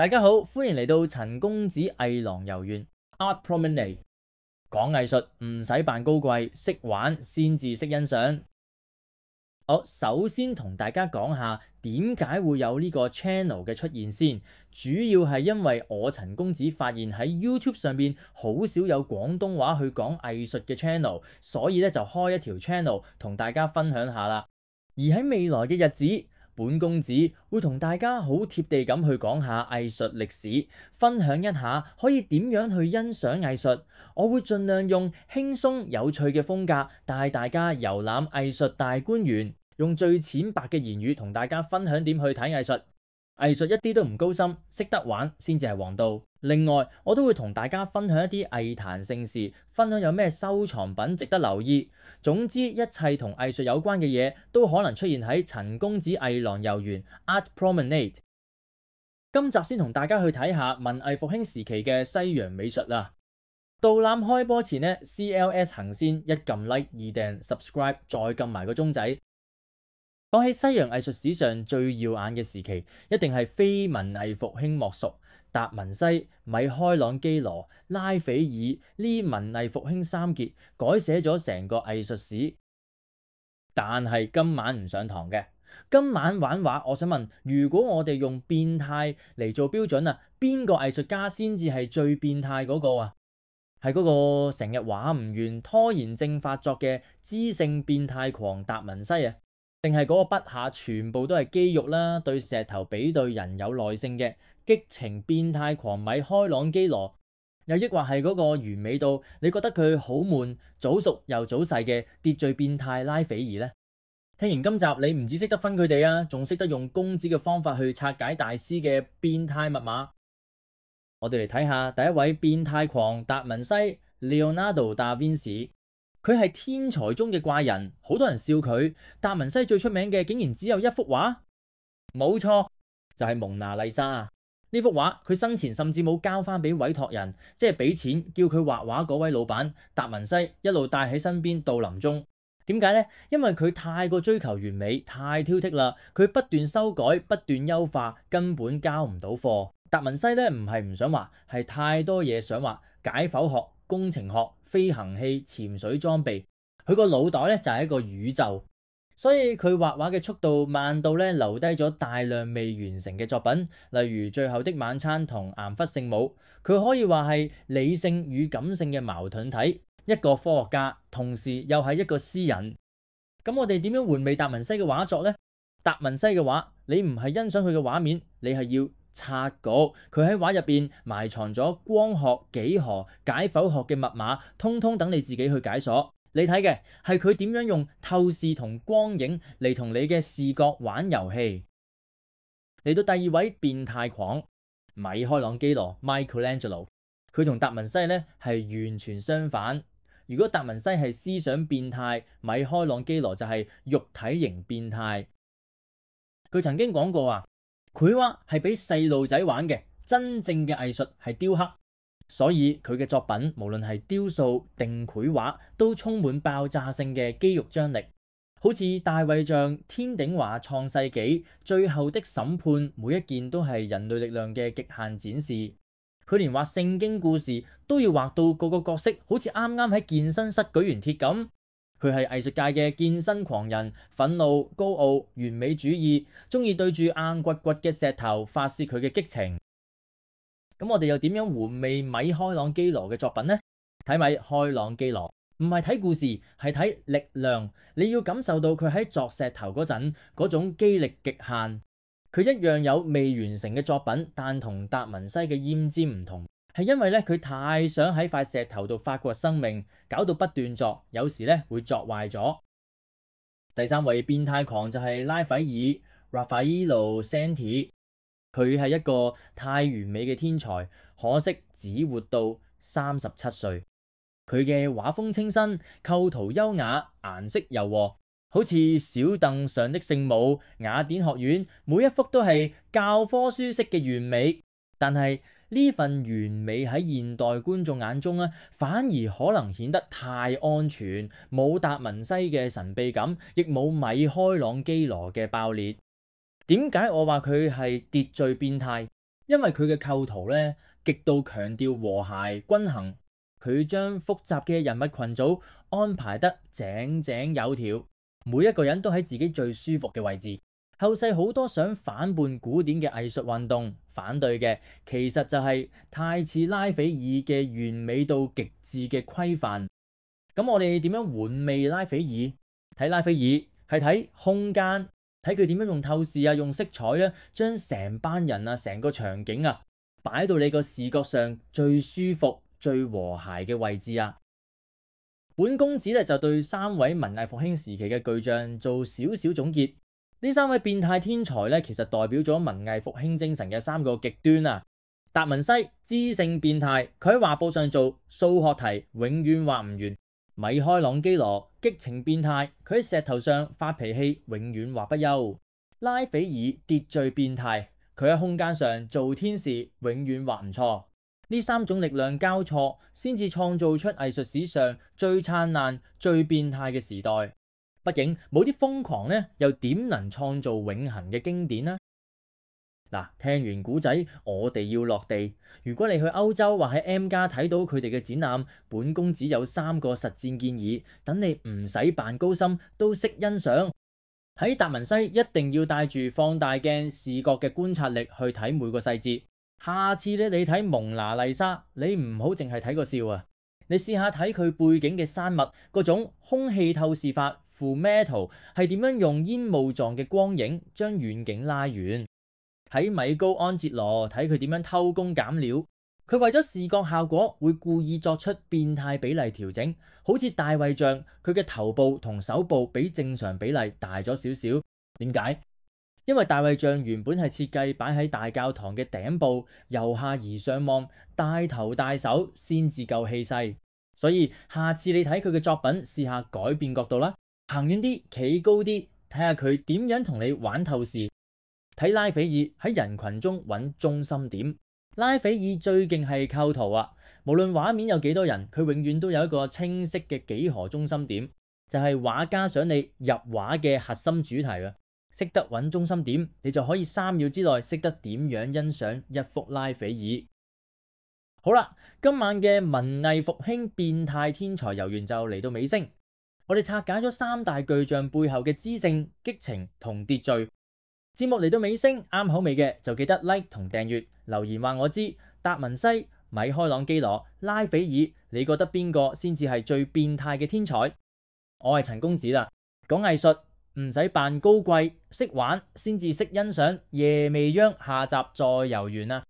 大家好，歡迎嚟到陳公子藝廊遊園 Art Promenade。講藝術唔使扮高貴，識玩先至識欣賞。我首先同大家講下點解會有呢個 channel 嘅出現先，主要係因為我陳公子發現喺 YouTube 上邊好少有廣東話去講藝術嘅 channel，所以咧就開一條 channel 同大家分享下啦。而喺未來嘅日子，本公子會同大家好貼地咁去講下藝術歷史，分享一下可以點樣去欣賞藝術。我會盡量用輕鬆有趣嘅風格帶大家遊覽藝術大觀園，用最淺白嘅言語同大家分享點去睇藝術。藝術一啲都唔高深，識得玩先至係王道。另外，我都會同大家分享一啲藝壇盛事，分享有咩收藏品值得留意。總之，一切同藝術有關嘅嘢都可能出現喺陳公子藝廊遊園 Art Promenade。今集先同大家去睇下文藝復興時期嘅西洋美術啦。導覽開波前呢 CLS 行先，一撳 like， 二訂 subscribe， 再撳埋個鐘仔。講起西洋藝術史上最耀眼嘅時期，一定係非文藝復興莫屬。達文西、米開朗基羅、拉斐爾呢文藝復興三傑改寫咗成個藝術史。但係今晚唔上堂嘅，今晚玩畫。我想問，如果我哋用變態嚟做標準啊，邊個藝術家先至係最變態嗰個啊？係嗰個成日畫唔完、拖延症發作嘅知性變態狂達文西啊？定係嗰個筆下全部都係肌肉啦，對石頭比對人有耐性嘅激情變態狂米開朗基羅，又抑或係嗰個完美到你覺得佢好悶、早熟又早逝嘅秩序變態拉斐爾呢？聽完今集，你唔止識得分佢哋啊，仲識得用公子嘅方法去拆解大師嘅變態密碼。我哋嚟睇下第一位變態狂達文西 Leonardo da Vinci。佢係天才中嘅怪人，好多人笑佢。達文西最出名嘅竟然只有一幅畫，冇錯，就係蒙娜麗莎。呢幅畫佢生前甚至冇交翻俾委託人，即係俾錢叫佢畫畫嗰位老闆，達文西一路帶喺身邊到臨終。點解呢？因為佢太過追求完美，太挑剔啦，佢不斷修改，不斷優化，根本交唔到貨。達文西咧唔係唔想畫，係太多嘢想畫，解剖學、工程學、飛行器、潛水裝備，佢個腦袋咧就係一個宇宙，所以佢畫畫嘅速度慢到咧留低咗大量未完成嘅作品，例如《最後的晚餐》同《岩窟聖母》。佢可以話係理性與感性嘅矛盾體，一個科學家，同時又係一個詩人。咁我哋點樣回味達文西嘅畫作呢？達文西嘅畫，你唔係欣賞佢嘅畫面，你係要察覺佢喺畫入邊埋藏咗光學、幾何、解剖學嘅密碼，通通等你自己去解鎖。你睇嘅係佢點樣用透視同光影嚟同你嘅視覺玩遊戲。嚟到第二位變態狂米開朗基羅 Michelangelo， 佢同達文西咧係完全相反。如果達文西係思想變態，米開朗基羅就係肉體型變態。佢曾經講過啊，繪畫係俾細路仔玩嘅，真正嘅藝術係雕刻。所以佢嘅作品無論係雕塑定繪畫，都充滿爆炸性嘅肌肉張力，好似大衛像、天頂畫、創世紀、最後的審判，每一件都係人類力量嘅極限展示。佢連畫聖經故事都要畫到個個角色好似啱啱喺健身室舉完鐵咁。佢係藝術界嘅健身狂人，憤怒、高傲、完美主義，中意對住硬掘掘嘅石頭發洩佢嘅激情。咁我哋又點樣回味米開朗基羅嘅作品呢？睇米開朗基羅唔係睇故事，係睇力量。你要感受到佢喺鑿石頭嗰陣嗰種肌力極限。佢一樣有未完成嘅作品，但同達文西嘅奄尖唔同，係因為咧佢太想喺塊石頭度發掘生命，搞到不斷鑿，有時咧會鑿壞咗。第三位變態狂就係拉斐爾 Raffaello Santi。佢係一個太完美嘅天才，可惜只活到37歲。佢嘅畫風清新，構圖優雅，顏色柔和，好似小凳上的聖母、雅典學院，每一幅都係教科書式嘅完美。但係呢份完美喺現代觀眾眼中咧，反而可能顯得太安全，冇達文西嘅神秘感，亦冇米開朗基羅嘅爆裂。點解我話佢係秩序變態？因為佢嘅構圖咧極度強調和諧均衡，佢將複雜嘅人物群組安排得井井有條，每一個人都喺自己最舒服嘅位置。後世好多想反叛古典嘅藝術運動，反對嘅其實就係太似拉斐爾嘅完美到極致嘅規範。咁我哋點樣玩味拉斐爾？睇拉斐爾係睇空間，睇佢點樣用透視啊，用色彩咧，將成班人啊，成個場景啊，擺到你個視覺上最舒服、最和諧嘅位置啊。本公子咧就對3位文藝復興時期嘅巨匠做少少總結。呢3位變態天才咧，其實代表咗文藝復興精神嘅3個極端啊。達文西知性變態，佢喺畫布上做數學題永遠畫唔完；米開朗基羅激情變態，佢喺石頭上發脾氣永遠畫不休；拉斐爾秩序變態，佢喺空間上做天使永遠畫唔錯。呢3種力量交錯，先至創造出藝術史上最燦爛、最變態嘅時代。畢竟冇啲瘋狂呢，又點能創造永恆嘅經典呢？嗱，聽完古仔，我哋要落地。如果你去歐洲或喺 M+ 睇到佢哋嘅展覽，本公子有3個實戰建議，等你唔使扮高深都識欣賞。喺達文西一定要帶住放大鏡視覺嘅觀察力去睇每個細節。下次咧你睇蒙娜麗莎，你唔好淨係睇個笑啊！你試下睇佢背景嘅山脈嗰種空氣透視法 Full Metal 係點樣用煙霧狀嘅光影將遠景拉遠。睇米高安哲羅，睇佢點樣偷工減料。佢為咗視覺效果會故意作出變態比例調整，好似大衛像，佢嘅頭部同手部比正常比例大咗少少。點解？因為大衛像原本係設計擺喺大教堂嘅頂部，由下而上望，大頭大手先至夠氣勢。所以下次你睇佢嘅作品，試下改變角度啦，行遠啲，企高啲，睇下佢點樣同你玩透視。睇拉斐爾喺人群中揾中心點。拉斐爾最勁係構圖啊，無論畫面有幾多人，佢永遠都有一個清晰嘅幾何中心點，就係畫家想你入畫嘅核心主題啊。識得揾中心點，你就可以3秒之內識得點樣欣賞一幅拉斐爾。好啦，今晚嘅文藝復興變態天才遊園就嚟到尾聲，我哋拆解咗3大巨匠背後嘅知性、激情同秩序。節目嚟到尾聲，啱口味嘅就記得 like 同訂閱，留言話我知達文西、米開朗基羅、拉斐爾，你覺得邊個先至係最變態嘅天才？我係陳公子啦，講藝術唔使扮高貴，識玩先至識欣賞。夜未央，下集再遊園啊！